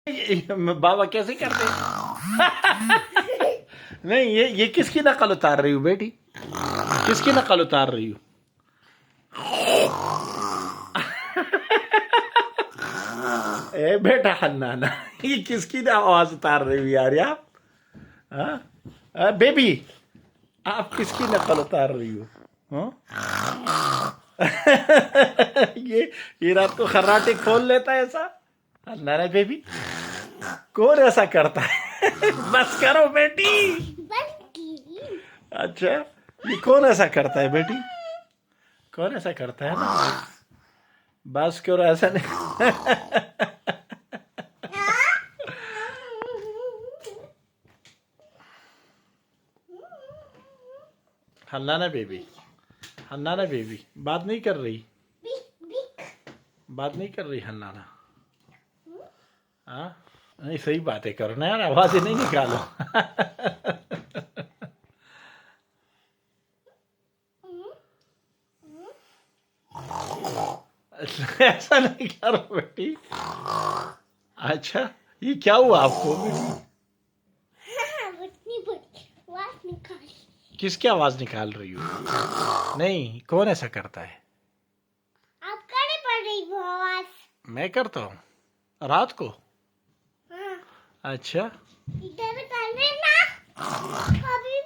बाबा कैसे करते हैं? नहीं, ये किसकी नकल उतार रही हूँ बेटी? किसकी नकल उतार रही हूँ? ए बेटा हन्नाना, ये किसकी आवाज उतार रही हूँ यार आप? बेबी, आप किसकी नकल उतार रही हो? हाँ? ये रात को खर्राटे खोल लेता है ऐसा? हन्नाना बेबी, कौन ऐसा करता है? बस करो बेटी। अच्छा, ये कौन ऐसा करता है बेटी? कौन ऐसा करता है ना? बस करो, ऐसा नहीं। हन्नाना बेबी, हन्नाना बेबी, बात नहीं कर रही? बात नहीं कर रही हन्नाना? हाँ, नहीं सही बातें करो ना यार, आवाजें नहीं निकालो। ऐसा नहीं करो बेटी। अच्छा, ये क्या हुआ आपको बेटी? किसकी आवाज निकाल रही हो? नहीं, कौन ऐसा करता है? आप करने पड़ रही वो आवाज। मैं करता हूँ रात को? हाँ। अच्छा, इधर कर लेना। अभी